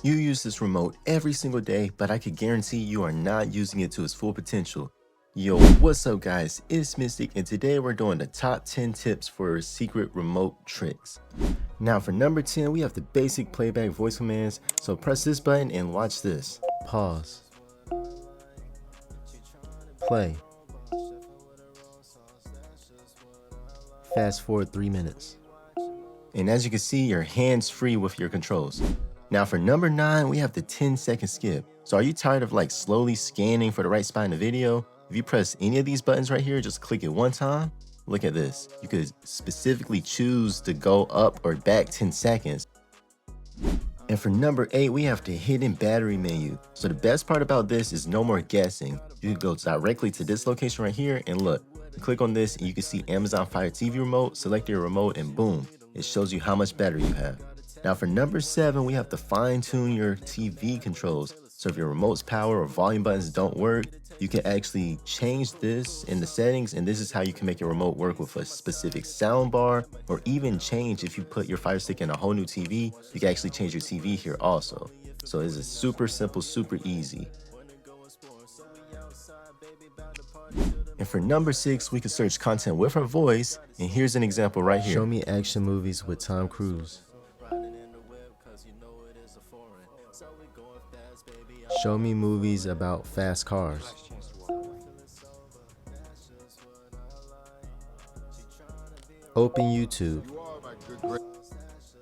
You use this remote every single day, but I could guarantee you are not using it to its full potential. Yo, what's up guys, it's Mystic, and today we're doing the top 10 tips for secret remote tricks. Now for number 10, we have the basic playback voice commands, so press this button and watch this. Pause. Play. Fast forward 3 minutes. And as you can see, you're hands-free with your controls. Now for number 9, we have the 10-second skip. So are you tired of slowly scanning for the right spot in the video? If you press any of these buttons right here, just click it one time. Look at this. You could specifically choose to go up or back 10 seconds. And for number 8, we have the hidden battery menu. So the best part about this is no more guessing. You can go directly to this location right here and look. Click on this and you can see Amazon Fire TV remote, select your remote, and boom, it shows you how much battery you have. Now for number 7, we have to fine tune your TV controls. So if your remote's power or volume buttons don't work, you can actually change this in the settings, and this is how you can make your remote work with a specific sound bar, or even change if you put your Fire Stick in a whole new TV, you can actually change your TV here also. So it's super simple, super easy. And for number 6, we can search content with our voice, and here's an example right here. Show me action movies with Tom Cruise. Show me movies about fast cars. Open YouTube.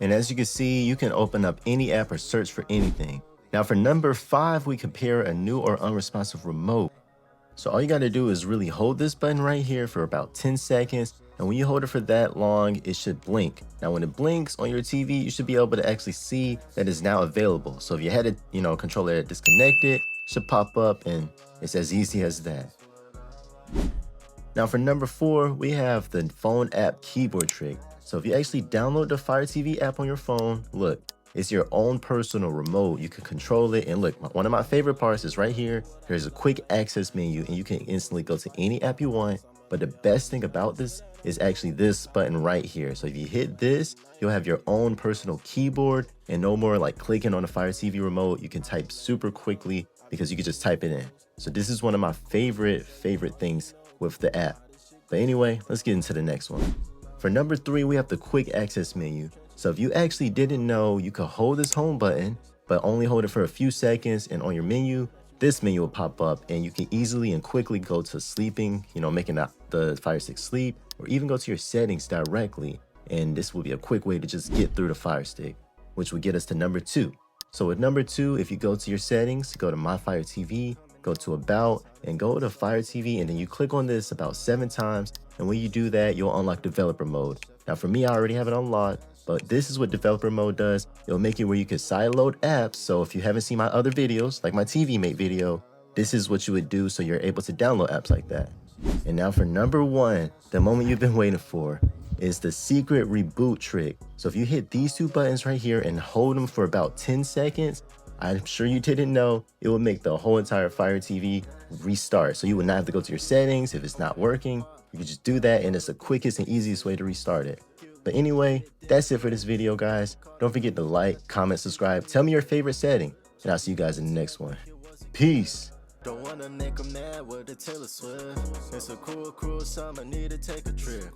And as you can see, you can open up any app or search for anything. Now for number 5, we compare a new or unresponsive remote. So all you got to do is really hold this button right here for about 10 seconds. And when you hold it for that long, it should blink. Now when it blinks on your TV, you should be able to actually see that it's now available. So if you had a controller disconnected, it should pop up, and it's as easy as that. Now for number 4, we have the phone app keyboard trick. So if you actually download the Fire TV app on your phone, look, it's your own personal remote. You can control it, and look, one of my favorite parts is right here. There's a quick access menu, and you can instantly go to any app you want. But the best thing about this is actually this button right here. So if you hit this, you'll have your own personal keyboard, and no more clicking on the Fire TV remote. You can type super quickly because you can just type it in. So this is one of my favorite things with the app. But anyway, let's get into the next one. For number 3, we have the quick access menu. So if you actually didn't know, you could hold this home button, but only hold it for a few seconds, and on your menu, this menu will pop up, and you can easily and quickly go to sleeping, making the Fire Stick sleep, or even go to your settings directly. And this will be a quick way to just get through the Fire Stick, which will get us to number 2. So with number 2, if you go to your settings, go to My Fire TV, go to About, and go to Fire TV, and then you click on this about 7 times. And when you do that, you'll unlock developer mode. Now for me, I already have it unlocked, but this is what developer mode does. It'll make it where you can sideload apps. So if you haven't seen my other videos, like my TV Mate video, this is what you would do so you're able to download apps like that. And now for number 1, the moment you've been waiting for, is the secret reboot trick. So if you hit these 2 buttons right here and hold them for about 10 seconds, I'm sure you didn't know, it will make the whole entire Fire TV restart. So you would not have to go to your settings if it's not working. You can just do that, and it's the quickest and easiest way to restart it. But anyway, that's it for this video, guys. Don't forget to like, comment, subscribe, tell me your favorite setting, and I'll see you guys in the next one. Peace. Don't wanna make 'em mad with the Taylor Swift. It's a cool summer, need to take a trip.